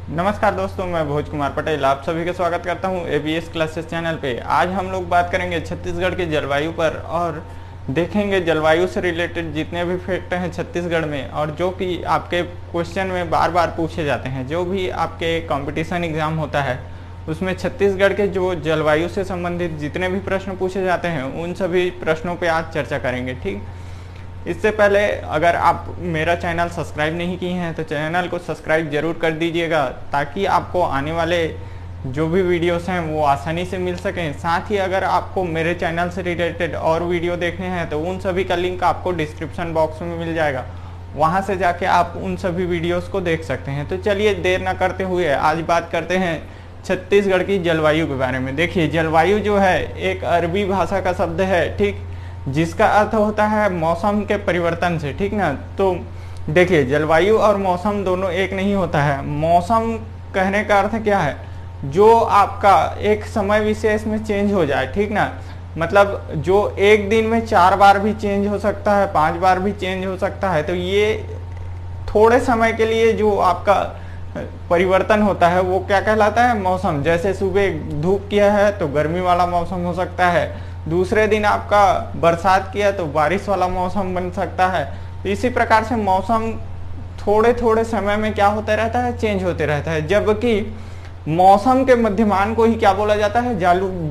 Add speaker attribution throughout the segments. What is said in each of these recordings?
Speaker 1: नमस्कार दोस्तों, मैं भोज कुमार पटेल आप सभी का स्वागत करता हूं एबीएस क्लासेस चैनल पे। आज हम लोग बात करेंगे छत्तीसगढ़ की जलवायु पर और देखेंगे जलवायु से रिलेटेड जितने भी फैक्ट हैं छत्तीसगढ़ में और जो कि आपके क्वेश्चन में बार बार पूछे जाते हैं। जो भी आपके कंपटीशन एग्ज़ाम होता है उसमें छत्तीसगढ़ के जो जलवायु से संबंधित जितने भी प्रश्न पूछे जाते हैं उन सभी प्रश्नों पर आज चर्चा करेंगे। ठीक, इससे पहले अगर आप मेरा चैनल सब्सक्राइब नहीं किए हैं तो चैनल को सब्सक्राइब जरूर कर दीजिएगा ताकि आपको आने वाले जो भी वीडियोस हैं वो आसानी से मिल सकें। साथ ही अगर आपको मेरे चैनल से रिलेटेड और वीडियो देखने हैं तो उन सभी का लिंक आपको डिस्क्रिप्शन बॉक्स में मिल जाएगा, वहां से जाके आप उन सभी वीडियोस को देख सकते हैं। तो चलिए देर ना करते हुए आज बात करते हैं छत्तीसगढ़ की जलवायु के बारे में। देखिए, जलवायु जो है एक अरबी भाषा का शब्द है, ठीक, जिसका अर्थ होता है मौसम के परिवर्तन से। ठीक ना, तो देखिए जलवायु और मौसम दोनों एक नहीं होता है। मौसम कहने का अर्थ क्या है, जो आपका एक समय विशेष में चेंज हो जाए। ठीक ना, मतलब जो एक दिन में 4 बार भी चेंज हो सकता है, 5 बार भी चेंज हो सकता है। तो ये थोड़े समय के लिए जो आपका परिवर्तन होता है वो क्या कहलाता है, मौसम। जैसे सुबह धूप किया है तो गर्मी वाला मौसम हो सकता है, दूसरे दिन आपका बरसात किया तो बारिश वाला मौसम बन सकता है। तो इसी प्रकार से मौसम थोड़े थोड़े समय में क्या होता रहता है, चेंज होते रहता है। जबकि मौसम के मध्यमान को ही क्या बोला जाता है,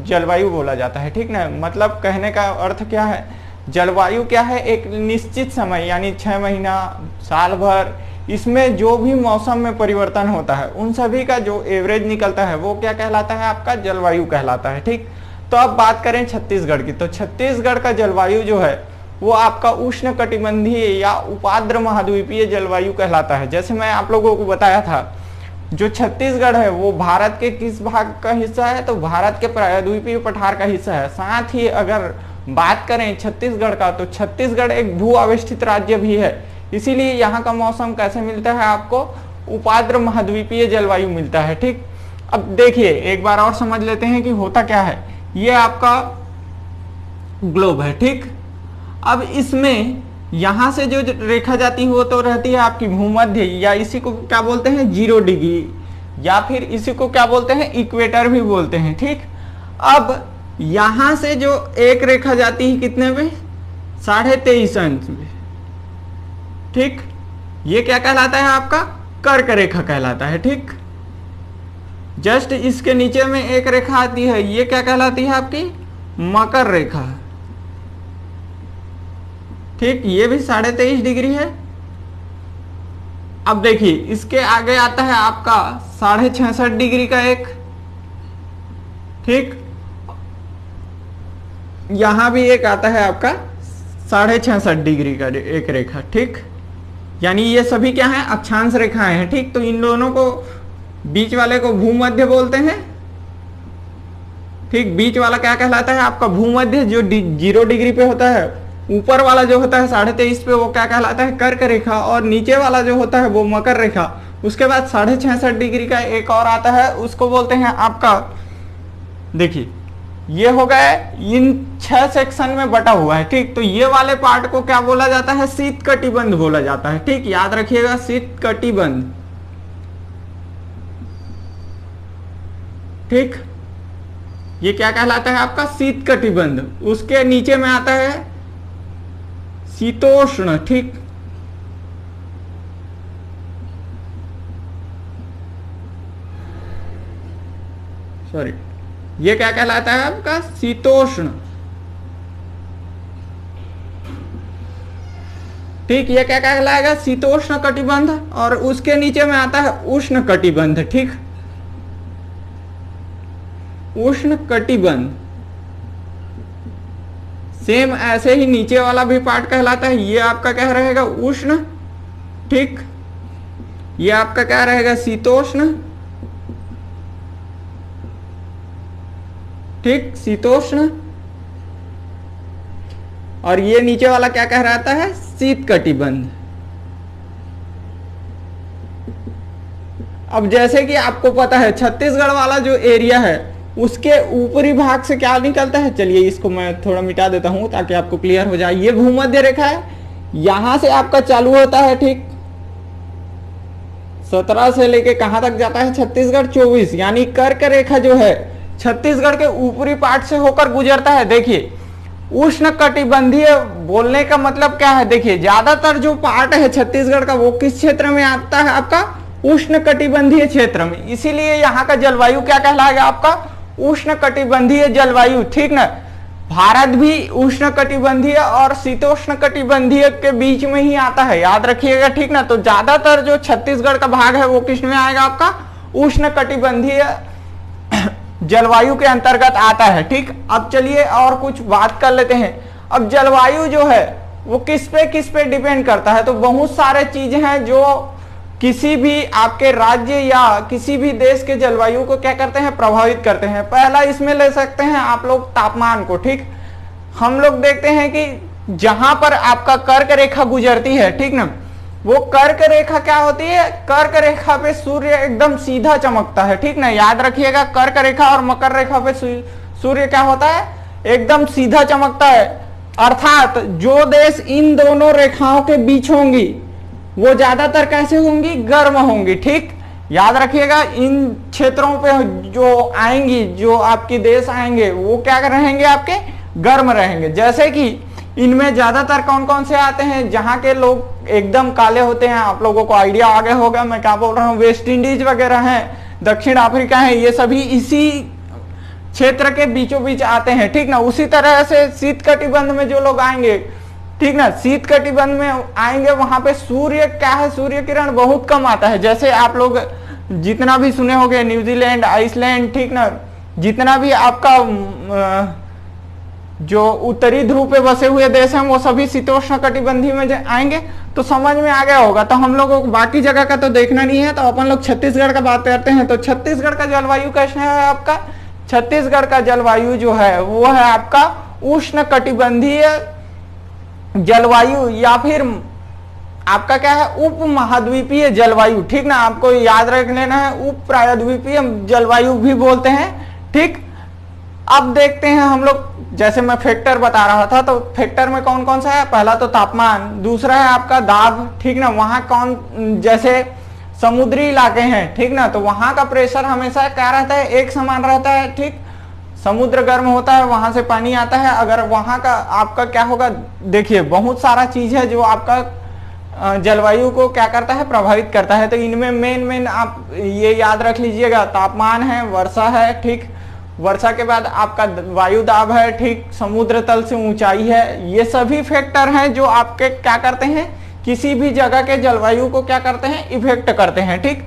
Speaker 1: जलवायु बोला जाता है। ठीक ना, मतलब कहने का अर्थ क्या है, जलवायु क्या है, एक निश्चित समय यानी 6 महीना, साल भर, इसमें जो भी मौसम में परिवर्तन होता है उन सभी का जो एवरेज निकलता है वो क्या कहलाता है, आपका जलवायु कहलाता है। ठीक, तो अब बात करें छत्तीसगढ़ की, तो छत्तीसगढ़ का जलवायु जो है वो आपका उष्ण कटिबंधीय या उपाद्र महाद्वीपीय जलवायु कहलाता है। जैसे मैं आप लोगों को बताया था, जो छत्तीसगढ़ है वो भारत के किस भाग का हिस्सा है, तो भारत के प्रायद्वीपीय पठार का हिस्सा है। साथ ही अगर बात करें छत्तीसगढ़ का, तो छत्तीसगढ़ एक भू आवेष्टित राज्य भी है, इसीलिए यहाँ का मौसम कैसे मिलता है, आपको उपाद्र महाद्वीपीय जलवायु मिलता है। ठीक, अब देखिए एक बार और समझ लेते हैं कि होता क्या है। ये आपका ग्लोब है, ठीक। अब इसमें यहां से जो रेखा जाती हो तो रहती है आपकी भूमध्य, या इसी को क्या बोलते हैं 0 डिग्री, या फिर इसी को क्या बोलते हैं इक्वेटर भी बोलते हैं। ठीक, अब यहां से जो एक रेखा जाती है कितने में, 23.5 अंश में। ठीक, ये क्या कहलाता है, आपका कर्क रेखा कहलाता है। ठीक, जस्ट इसके नीचे में एक रेखा आती है, ये क्या कहलाती है, आपकी मकर रेखा। ठीक, ये भी 23.5 डिग्री है। अब देखिए इसके आगे आता है आपका 66.5 डिग्री का एक, ठीक, यहां भी एक आता है आपका 66.5 डिग्री का एक रेखा। ठीक, यानी ये सभी क्या है, अक्षांश रेखाएं हैं। ठीक, तो इन दोनों को, बीच वाले को भूमध्य बोलते हैं। ठीक, बीच वाला क्या कहलाता है, आपका भूमध्य, जो 0 डिग्री पे होता है। ऊपर वाला जो होता है 23.5 पे वो क्या कहलाता है, कर्क रेखा, और नीचे वाला जो होता है वो मकर रेखा। उसके बाद 66.5 डिग्री का एक और आता है, उसको बोलते हैं आपका, देखिए ये हो गया, इन 6 सेक्शन में बटा हुआ है। ठीक, तो ये वाले पार्ट को क्या बोला जाता है, शीत कटिबंध बोला जाता है। ठीक, याद रखिएगा, शीत कटिबंध। ठीक, ये क्या कहलाता है, आपका शीत कटिबंध। उसके नीचे में आता है शीतोष्ण। ठीक, सॉरी, ये क्या कहलाता है, आपका शीतोष्ण। ठीक, ये क्या कहलाएगा, शीतोष्ण कटिबंध। और उसके नीचे में आता है उष्ण कटिबंध। ठीक, उष्ण कटिबंध। सेम ऐसे ही नीचे वाला भी पार्ट कहलाता है, ये आपका क्या रहेगा, उष्ण। ठीक, ये आपका क्या रहेगा, शीतोष्ण। ठीक, शीतोष्ण। और ये नीचे वाला क्या कह रहता है, शीत कटिबंध। अब जैसे कि आपको पता है छत्तीसगढ़ वाला जो एरिया है उसके ऊपरी भाग से क्या निकलता है, चलिए इसको मैं थोड़ा मिटा देता हूं ताकि आपको क्लियर हो जाए। ये भूमध्य रेखा है, यहां से आपका चालू होता है, ठीक, 17 से लेके कहां तक जाता है छत्तीसगढ़ 24, यानी कर्क रेखा जो है छत्तीसगढ़ के ऊपरी पार्ट से होकर गुजरता है। देखिए उष्ण कटिबंधीय बोलने का मतलब क्या है, देखिए ज्यादातर जो पार्ट है छत्तीसगढ़ का वो किस क्षेत्र में आता है, आपका उष्ण कटिबंधीय क्षेत्र में, इसीलिए यहाँ का जलवायु क्या कहलाएगा, आपका उष्ण कटिबंधीय जलवायु, ठीक ना। भारत भी उष्ण कटिबंधीय और शीतोष्ण कटिबंधीय के बीच में ही आता है, याद रखिएगा, ठीक ना। तो ज्यादातर जो छत्तीसगढ़ का भाग है वो किस में आएगा, आपका उष्ण कटिबंधीय जलवायु के अंतर्गत आता है, ठीक। अब चलिए और कुछ बात कर लेते हैं। अब जलवायु जो है वो किस पे डिपेंड करता है, तो बहुत सारे चीजें हैं जो किसी भी आपके राज्य या किसी भी देश के जलवायु को क्या करते हैं, प्रभावित करते हैं। पहला इसमें ले सकते हैं आप लोग तापमान को, ठीक। हम लोग देखते हैं कि जहां पर आपका कर्क रेखा गुजरती है, ठीक ना, वो कर्क रेखा क्या होती है, कर्क रेखा पे सूर्य एकदम सीधा चमकता है, ठीक ना, याद रखिएगा। कर्क रेखा और मकर रेखा पे सूर्य क्या होता है, एकदम सीधा चमकता है। अर्थात जो देश इन दोनों रेखाओं के बीच होंगी वो ज्यादातर कैसे होंगी, गर्म होंगी, ठीक। याद रखिएगा इन क्षेत्रों पे जो आएंगी, जो आपके देश आएंगे वो क्या रहेंगे, आपके गर्म रहेंगे। जैसे कि इनमें ज्यादातर कौन कौन से आते हैं, जहां के लोग एकदम काले होते हैं, आप लोगों को आइडिया आ गया होगा मैं क्या बोल रहा हूँ, वेस्ट इंडीज वगैरह हैं, दक्षिण अफ्रीका है, ये सभी इसी क्षेत्र के बीचों बीच आते हैं, ठीक ना। उसी तरह से शीत कटिबंध में जो लोग आएंगे, ठीक ना, शीत कटिबंध में आएंगे वहां पे सूर्य क्या है, सूर्य किरण बहुत कम आता है। जैसे आप लोग जितना भी सुने होंगे न्यूजीलैंड, आइसलैंड, ठीक ना, जितना भी आपका जो उत्तरी ध्रुव पे बसे हुए देश हैं वो सभी शीतोष्ण कटिबंधी में आएंगे, तो समझ में आ गया होगा। तो हम लोगों को बाकी जगह का तो देखना नहीं है, तो अपन लोग छत्तीसगढ़ का बात करते हैं। तो छत्तीसगढ़ का जलवायु कैसा है आपका, छत्तीसगढ़ का जलवायु जो है वो है आपका उष्ण कटिबंधीय जलवायु, या फिर आपका क्या है, उप महाद्वीपीय जलवायु, ठीक ना, आपको याद रख लेना है, उप प्रायद्वीपीय जलवायु भी बोलते हैं, ठीक। अब देखते हैं हम लोग, जैसे मैं फैक्टर बता रहा था, तो फैक्टर में कौन कौन सा है, पहला तो तापमान, दूसरा है आपका दाब, ठीक ना, वहां कौन, जैसे समुद्री इलाके हैं, ठीक ना, तो वहां का प्रेशर हमेशा क्या रहता है, एक समान रहता है, ठीक। समुद्र गर्म होता है, वहां से पानी आता है, अगर वहां का आपका क्या होगा, देखिए बहुत सारा चीज है जो आपका जलवायु को क्या करता है, प्रभावित करता है। तो इनमें मेन आप ये याद रख लीजिएगा, तापमान है, वर्षा है, ठीक, वर्षा के बाद आपका वायु दाब है, ठीक, समुद्र तल से ऊंचाई है, ये सभी फैक्टर हैं जो आपके क्या करते हैं, किसी भी जगह के जलवायु को क्या करते हैं, इफेक्ट करते हैं, ठीक।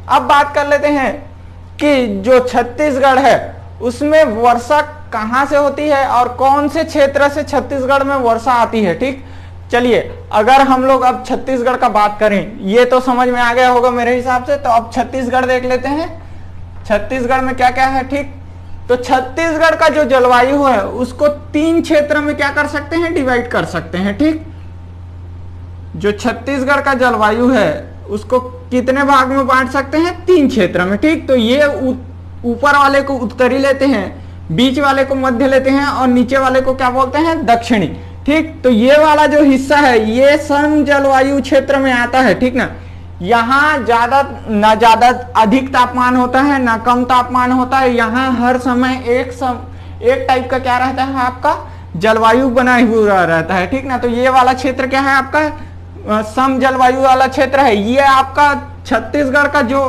Speaker 1: अब बात कर लेते हैं कि जो छत्तीसगढ़ है उसमें वर्षा कहां से होती है और कौन से क्षेत्र से छत्तीसगढ़ में वर्षा आती है, ठीक। चलिए अगर हम लोग अब छत्तीसगढ़ का बात करें, ये तो समझ में आ गया होगा मेरे हिसाब से, तो अब छत्तीसगढ़ देख लेते हैं, छत्तीसगढ़ में क्या क्या है, ठीक। तो छत्तीसगढ़ का जो जलवायु है उसको 3 क्षेत्र में क्या कर सकते हैं, डिवाइड कर सकते हैं, ठीक। जो छत्तीसगढ़ का जलवायु है उसको कितने भाग में बांट सकते हैं, 3 क्षेत्र में, ठीक। तो ये ऊपर वाले को उत्तरी लेते हैं, बीच वाले को मध्य लेते हैं और नीचे वाले को क्या बोलते हैं, दक्षिणी, ठीक। तो ये वाला जो हिस्सा है ये सम जलवायु क्षेत्र में आता है, ठीक ना। यहाँ ना ज्यादा अधिक तापमान होता है ना कम तापमान होता है, यहाँ हर समय एक टाइप का क्या रहता है, आपका जलवायु बना हुआ रहता है, ठीक ना। तो ये वाला क्षेत्र क्या है, आपका सम जलवायु वाला क्षेत्र है। ये आपका छत्तीसगढ़ का जो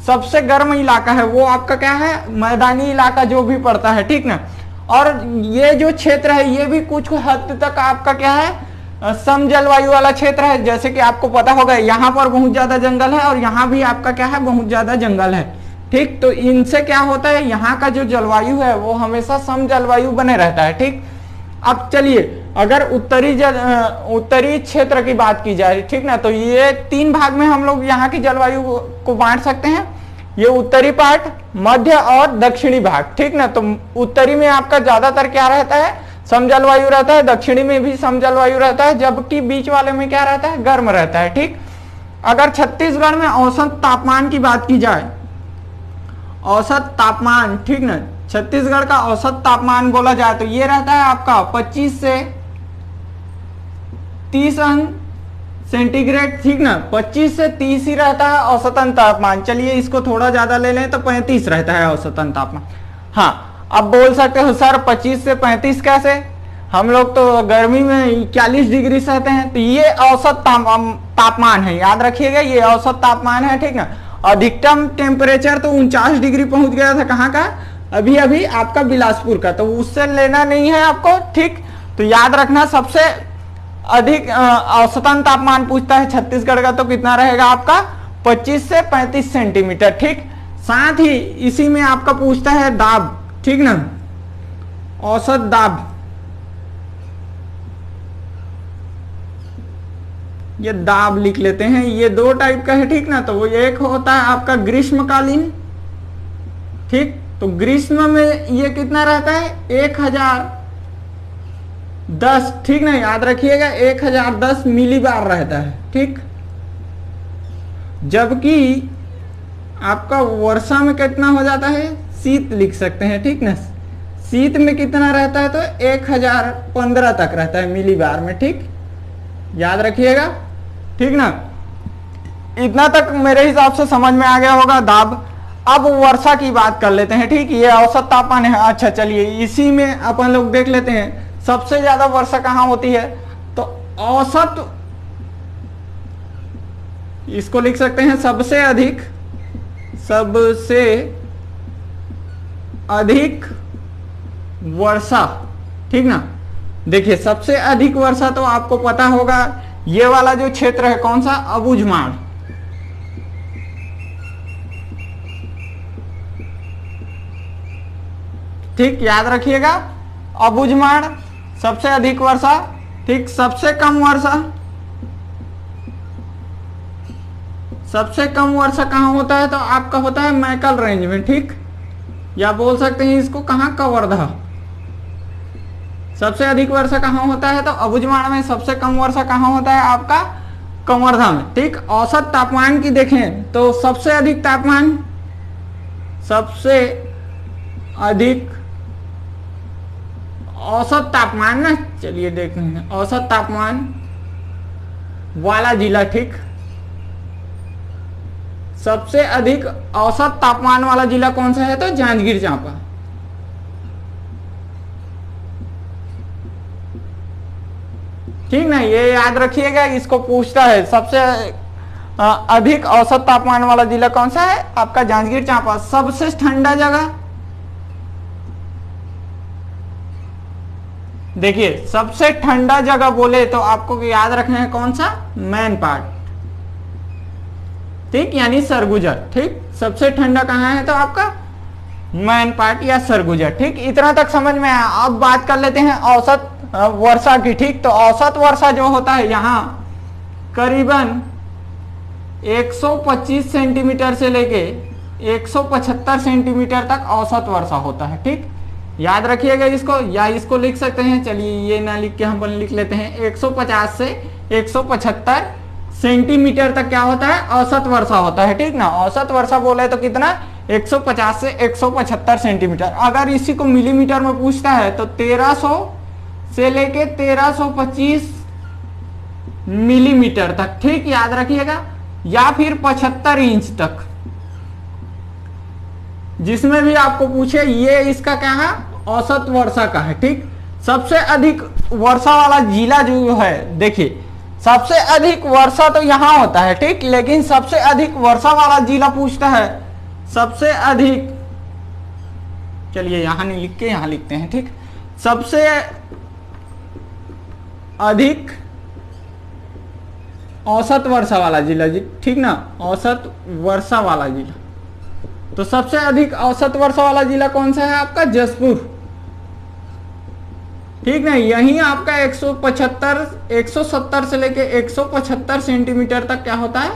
Speaker 1: सबसे गर्म इलाका है वो आपका क्या है, मैदानी इलाका जो भी पड़ता है, ठीक ना। और ये जो क्षेत्र है ये भी कुछ हद तक आपका क्या है, सम जलवायु वाला क्षेत्र है। जैसे कि आपको पता होगा यहाँ पर बहुत ज्यादा जंगल है और यहाँ भी आपका क्या है, बहुत ज्यादा जंगल है, ठीक। तो इनसे क्या होता है, यहाँ का जो जलवायु है वो हमेशा सम जलवायु बने रहता है, ठीक। अब चलिए अगर उत्तरी क्षेत्र की बात की जाए, ठीक ना, तो ये 3 भाग में हम लोग यहाँ की जलवायु को बांट सकते हैं, ये उत्तरी पार्ट, मध्य और दक्षिणी भाग, ठीक ना। तो उत्तरी में आपका ज्यादातर क्या रहता है, सम जलवायु रहता है, दक्षिणी में भी सम जलवायु रहता है, जबकि बीच वाले में क्या रहता है, गर्म रहता है, ठीक। अगर छत्तीसगढ़ में औसत तापमान की बात की जाए, औसत तापमान, ठीक ना, छत्तीसगढ़ का औसत तापमान बोला जाए तो ये रहता है आपका 25 से 30 अंश सेंटीग्रेड, ठीक ना। 25 से 30 ही रहता है औसतन तापमान। चलिए इसको थोड़ा ज्यादा ले लें तो 35 रहता है औसतन तापमान। हाँ, अब बोल सकते हो सर 25 से 35 कैसे, हम लोग तो गर्मी में 41 डिग्री सहते हैं। तो ये औसत तापमान है, याद रखिएगा ये औसत तापमान है, ठीक ना। अधिकतम टेम्परेचर तो 49 डिग्री पहुंच गया था, कहाँ का, अभी अभी आपका बिलासपुर का, तो उससे लेना नहीं है आपको, ठीक। तो याद रखना सबसे अधिक औसतन तापमान पूछता है छत्तीसगढ़ का, तो कितना रहेगा आपका 25 से 35 सेंटीमीटर, ठीक। साथ ही इसी में आपका पूछता है दाब, ठीक ना, औसत दाब, ये दाब लिख लेते हैं। ये दो टाइप का है, ठीक ना। तो वो एक होता है आपका ग्रीष्मकालीन, ठीक। तो ग्रीष्म में ये कितना रहता है 1010, ठीक ना, याद रखिएगा 1010 मिलीबार रहता है, ठीक। जबकि आपका वर्षा में कितना हो जाता है, शीत लिख सकते हैं, ठीक ना। शीत में कितना रहता है तो 1015 तक रहता है मिलीबार में, ठीक, याद रखिएगा, ठीक ना। इतना तक मेरे हिसाब से समझ में आ गया होगा दाब। अब वर्षा की बात कर लेते हैं, ठीक। ये औसत तापमान है। अच्छा चलिए इसी में अपन लोग देख लेते हैं सबसे ज्यादा वर्षा कहाँ होती है। तो औसत, इसको लिख सकते हैं सबसे अधिक वर्षा, ठीक ना। देखिए सबसे अधिक वर्षा तो आपको पता होगा, ये वाला जो क्षेत्र है कौन सा, अबुझमाड़, ठीक, याद रखिएगा अबुझमाड़ सबसे अधिक वर्षा, ठीक। सबसे कम वर्षा कहाँ होता है तो आपका होता है मैकल रेंज में, ठीक, या बोल सकते हैं इसको कहाँ, कवर्धा। सबसे अधिक वर्षा कहाँ होता है तो अबुझमाड़ में। सबसे कम वर्षा कहाँ होता है आपका कवर्धा में, ठीक। औसत तापमान की देखें तो सबसे अधिक औसत तापमान ना, चलिए देखते हैं औसत तापमान वाला जिला, ठीक। सबसे अधिक औसत तापमान वाला जिला कौन सा है तो जांजगीर चांपा, ठीक ना। ये याद रखिएगा, इसको पूछता है सबसे अधिक औसत तापमान वाला जिला कौन सा है आपका जांजगीर चांपा। सबसे ठंडा जगह, देखिए सबसे ठंडा जगह बोले तो आपको याद रखना है कौन सा, मैनपाट, ठीक, यानी सरगुजा, ठीक। सबसे ठंडा कहाँ है तो आपका मैनपाट या सरगुजा, ठीक। इतना तक समझ में आया। अब बात कर लेते हैं औसत वर्षा की, ठीक। तो औसत वर्षा जो होता है यहाँ करीबन 125 सेंटीमीटर से लेके 175 सेंटीमीटर तक औसत वर्षा होता है, ठीक। याद रखिएगा इसको, या इसको लिख सकते हैं, चलिए ये ना लिख के हम लिख लेते हैं 150 से 175 सेंटीमीटर तक क्या होता है औसत वर्षा होता है, ठीक ना। औसत वर्षा बोले तो कितना 150 से 175 सेंटीमीटर। अगर इसी को मिलीमीटर में पूछता है तो 1300 से लेके 1325 मिलीमीटर तक, ठीक, याद रखिएगा, या फिर 75 इंच तक, जिसमें भी आपको पूछे ये इसका क्या है औसत वर्षा का है, ठीक। सबसे अधिक वर्षा वाला जिला जो है, देखिए सबसे अधिक वर्षा तो यहां होता है, ठीक, लेकिन सबसे अधिक वर्षा वाला जिला पूछता है सबसे अधिक, चलिए यहां नहीं लिख के यहां लिखते हैं, ठीक। सबसे अधिक औसत वर्षा वाला जिला, ठीक ना, औसत वर्षा वाला जिला। तो सबसे अधिक औसत वर्षा वाला जिला कौन सा है आपका जसपुर, ठीक ना। यहीं आपका 170 से लेके 175 सेंटीमीटर तक क्या होता है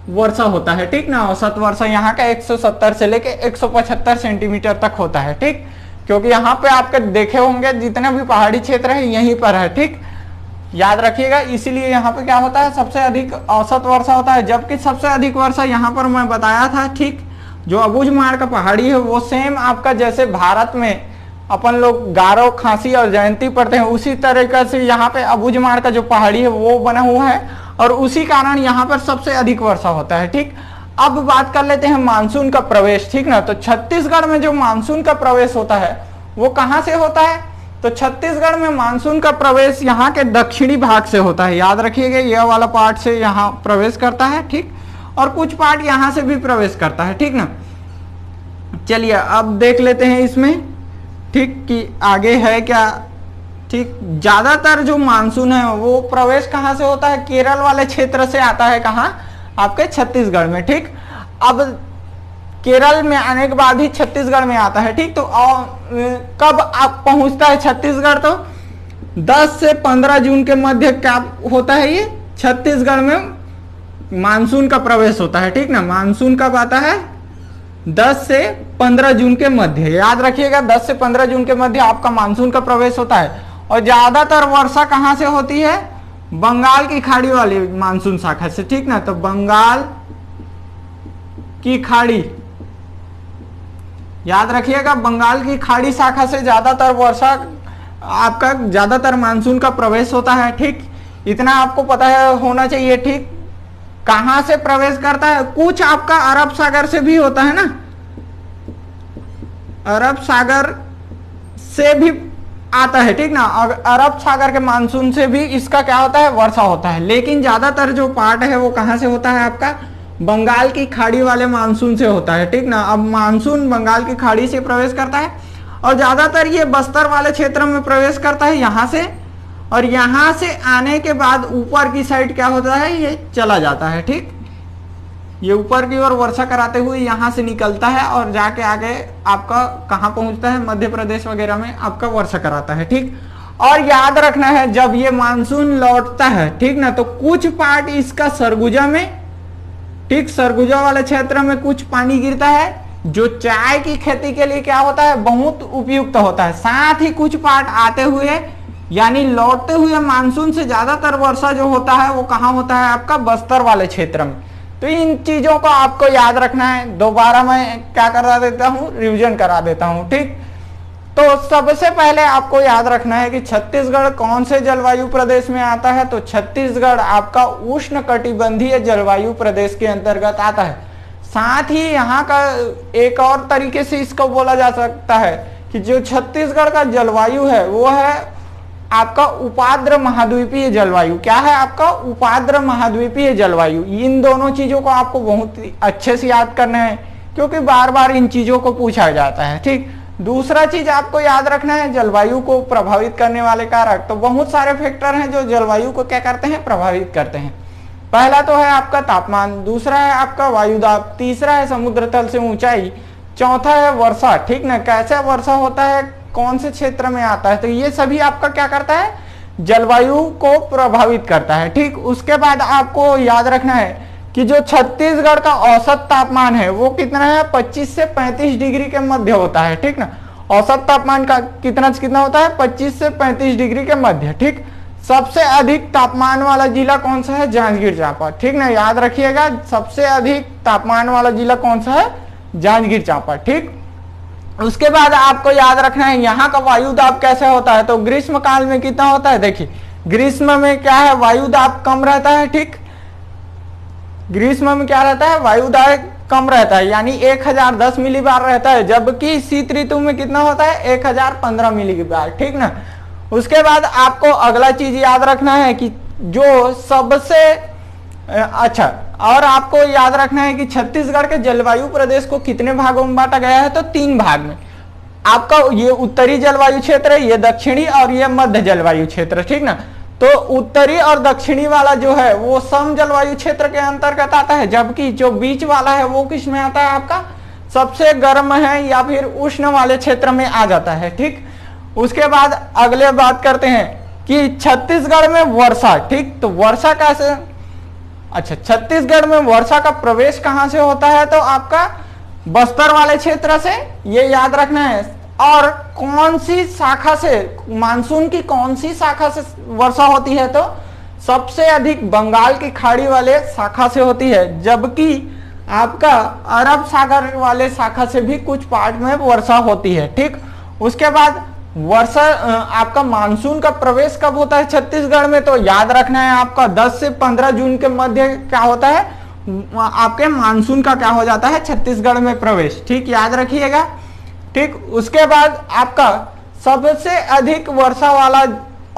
Speaker 1: वर्षा होता है, ठीक ना। औसत वर्षा यहाँ का 170 से लेके 175 सेंटीमीटर तक होता है, ठीक। क्योंकि यहाँ पे आपके देखे होंगे जितने भी पहाड़ी क्षेत्र है यहीं पर है, ठीक, याद रखिएगा। इसीलिए यहाँ पे क्या होता है सबसे अधिक औसत वर्षा होता है। जबकि सबसे अधिक वर्षा यहाँ पर मैं बताया था, ठीक, जो अबुझमाड़ का पहाड़ी है वो सेम आपका जैसे भारत में अपन लोग गारो, खासी और जयंती पढ़ते हैं उसी तरीके से यहाँ पे अबुझमाड़ का जो पहाड़ी है वो बना हुआ है। और उसी कारण यहाँ पर सबसे अधिक वर्षा होता है। ठीक, अब बात कर लेते हैं मानसून का प्रवेश। ठीक ना, तो छत्तीसगढ़ में जो मानसून का प्रवेश होता है वो कहाँ से होता है? तो छत्तीसगढ़ में मानसून का प्रवेश यहाँ के दक्षिणी भाग से होता है। याद रखिएगा, यह वाला पार्ट से यहाँ प्रवेश करता है। ठीक, और कुछ पार्ट यहाँ से भी प्रवेश करता है। ठीक ना, चलिए अब देख लेते हैं इसमें, ठीक, कि आगे है क्या। ठीक, ज्यादातर जो मानसून है वो प्रवेश कहाँ से होता है? केरल वाले क्षेत्र से आता है। कहाँ? आपके छत्तीसगढ़ में। ठीक, अब केरल में आने के बाद ही छत्तीसगढ़ में आता है। ठीक, तो कब आप पहुंचता है छत्तीसगढ़? तो 10 से 15 जून के मध्य क्या होता है? ये छत्तीसगढ़ में मानसून का प्रवेश होता है। ठीक ना, मानसून कब आता है? 10 से 15 जून के मध्य। याद रखिएगा, 10 से 15 जून के मध्य आपका मानसून का प्रवेश होता है। और ज्यादातर वर्षा कहां से होती है? बंगाल की खाड़ी वाली मानसून शाखा से। ठीक ना, तो बंगाल की खाड़ी, याद रखिएगा, बंगाल की खाड़ी शाखा से ज्यादातर वर्षा आपका, ज्यादातर मानसून का प्रवेश होता है। ठीक, इतना आपको पता है होना चाहिए। ठीक, कहां से प्रवेश करता है? कुछ आपका अरब सागर से भी होता है ना, अरब सागर से भी आता है। ठीक ना, अरब सागर के मानसून से भी इसका क्या होता है? वर्षा होता है। लेकिन ज्यादातर जो पार्ट है वो कहां से होता है? आपका बंगाल की खाड़ी वाले मानसून से होता है। ठीक ना, अब मानसून बंगाल की खाड़ी से प्रवेश करता है और ज्यादातर ये बस्तर वाले क्षेत्र में प्रवेश करता है यहां से, और यहां से आने के बाद ऊपर की साइड क्या होता है? ये चला जाता है। ठीक, ये ऊपर की ओर वर्षा कराते हुए यहां से निकलता है और जाके आगे आपका कहां पहुंचता है? मध्य प्रदेश वगैरह में आपका वर्षा कराता है। ठीक, और याद रखना है, जब ये मानसून लौटता है, ठीक ना, तो कुछ पार्ट इसका सरगुजा में, ठीक, सरगुजा वाले क्षेत्र में कुछ पानी गिरता है, जो चाय की खेती के लिए क्या होता है? बहुत उपयुक्त होता है। साथ ही कुछ पार्ट आते हुए, यानी लौटते हुए मानसून से ज्यादातर वर्षा जो होता है वो कहाँ होता है? आपका बस्तर वाले क्षेत्र में। तो इन चीजों को आपको याद रखना है। दोबारा मैं क्या करा देता हूँ? रिवीजन करा देता हूँ। ठीक, तो सबसे पहले आपको याद रखना है कि छत्तीसगढ़ कौन से जलवायु प्रदेश में आता है? तो छत्तीसगढ़ आपका उष्ण कटिबंधीय जलवायु प्रदेश के अंतर्गत आता है। साथ ही यहाँ का एक और तरीके से इसको बोला जा सकता है कि जो छत्तीसगढ़ का जलवायु है वो है आपका उपाद्र महाद्वीपीय जलवायु। क्या है आपका? उपाद्र महाद्वीपीय जलवायु। इन दोनों चीजों को आपको बहुत अच्छे से याद करना है, क्योंकि बार बार इन चीजों को पूछा जाता है। ठीक, दूसरा चीज आपको याद रखना है, जलवायु को प्रभावित करने वाले कारक। तो बहुत सारे फैक्टर हैं जो जलवायु को क्या करते हैं? प्रभावित करते हैं। पहला तो है आपका तापमान, दूसरा है आपका वायुदाब, तीसरा है समुद्र तल से ऊंचाई, चौथा है वर्षा। ठीक ना, कैसे वर्षा होता है, कौन से क्षेत्र में आता है, तो ये सभी आपका क्या करता है? जलवायु को प्रभावित करता है। ठीक, उसके बाद आपको याद रखना है कि जो छत्तीसगढ़ का औसत तापमान है वो कितना है? 25 से 35 डिग्री के मध्य होता है। ठीक ना, औसत तापमान का कितना होता है? 25 से 35 डिग्री के मध्य। ठीक, सबसे अधिक तापमान वाला जिला कौन सा है? जांजगीर चांपा। ठीक ना, याद रखिएगा, सबसे अधिक तापमान वाला जिला कौन सा है? जांजगीर चांपा। ठीक, उसके बाद आपको याद रखना है यहाँ का वायु दाब कैसे होता है। तो ग्रीष्म काल में कितना होता है? देखिए, ग्रीष्म में क्या है? वायु दाब कम रहता है। ठीक, ग्रीष्म में क्या रहता है? वायु दाब कम रहता है, यानी 1010 मिलीबार रहता है, जबकि शीत ऋतु में कितना होता है? 1015 मिलीबार। ठीक ना, उसके बाद आपको अगला चीज याद रखना है कि जो सबसे अच्छा, और आपको याद रखना है कि छत्तीसगढ़ के जलवायु प्रदेश को कितने भागों में बांटा गया है? तो 3 भाग में। आपका ये उत्तरी जलवायु क्षेत्र है, ये दक्षिणी और ये मध्य जलवायु क्षेत्र। ठीक ना, तो उत्तरी और दक्षिणी वाला जो है वो सम जलवायु क्षेत्र के अंतर्गत आता है, जबकि जो बीच वाला है वो किस में आता है? आपका सबसे गर्म है या फिर उष्ण वाले क्षेत्र में आ जाता है। ठीक, उसके बाद अगले बात करते हैं कि छत्तीसगढ़ में वर्षा। ठीक, तो वर्षा कैसे? अच्छा, छत्तीसगढ़ में वर्षा का प्रवेश कहां से होता है? तो आपका बस्तर वाले क्षेत्र से, ये याद रखना है। और कौन सी शाखा से, मानसून की कौन सी शाखा से वर्षा होती है? तो सबसे अधिक बंगाल की खाड़ी वाले शाखा से होती है, जबकि आपका अरब सागर वाले शाखा से भी कुछ पार्ट में वर्षा होती है। ठीक, उसके बाद वर्षा आपका मानसून का प्रवेश कब होता है छत्तीसगढ़ में, तो याद रखना है आपका 10 से 15 जून के मध्य क्या होता है, आपके मानसून का क्या हो जाता है छत्तीसगढ़ में प्रवेश, ठीक, याद रखिएगा। ठीक, उसके बाद आपका सबसे अधिक वर्षा वाला,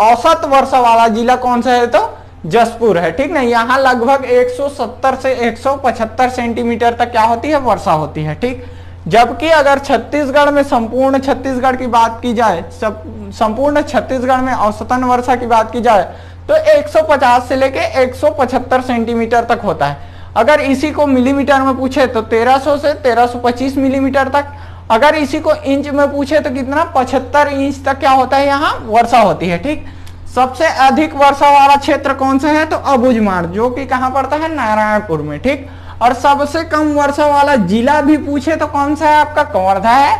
Speaker 1: औसत वर्षा वाला जिला कौन सा है, तो जसपुर है, ठीक ना। यहाँ लगभग 170 से 175 सेंटीमीटर तक क्या होती है, वर्षा होती है, ठीक। जबकि अगर छत्तीसगढ़ में, संपूर्ण छत्तीसगढ़ की बात की जाए, संपूर्ण छत्तीसगढ़ में औसतन वर्षा की बात की जाए तो 150 से लेके 175 सेंटीमीटर तक होता है। अगर इसी को मिलीमीटर में पूछे तो 1300 से 1325 मिलीमीटर तक, अगर इसी को इंच में पूछे तो कितना, 75 इंच तक क्या होता है, यहाँ वर्षा होती है, ठीक। सबसे अधिक वर्षा वाला क्षेत्र कौन सा है, तो अबूझमाड़, जो कि कहाँ पड़ता है, नारायणपुर में, ठीक। और सबसे कम वर्षा वाला जिला भी पूछे तो कौन सा है, आपका कवर्धा है।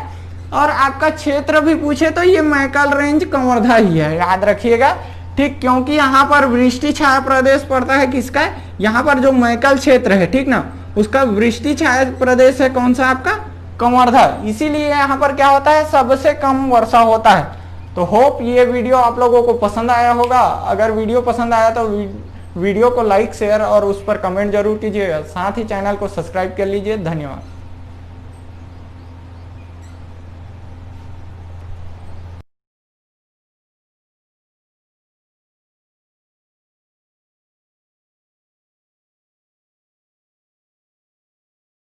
Speaker 1: और आपका क्षेत्र भी पूछे तो ये मैकल रेंज कवर्धा ही है, याद रखिएगा, ठीक। क्योंकि यहाँ पर वृष्टि छाया प्रदेश पड़ता है किसका, यहाँ पर जो मैकल क्षेत्र है, ठीक ना, उसका वृष्टि छाया प्रदेश है कौन सा, आपका कवर्धा। इसीलिए यहाँ पर क्या होता है, सबसे कम वर्षा होता है। तो होप ये वीडियो आप लोगों को पसंद आया होगा। अगर वीडियो पसंद आया तो वीडियो को लाइक, शेयर और उस पर कमेंट जरूर कीजिएगा। साथ ही चैनल को सब्सक्राइब कर लीजिए। धन्यवाद।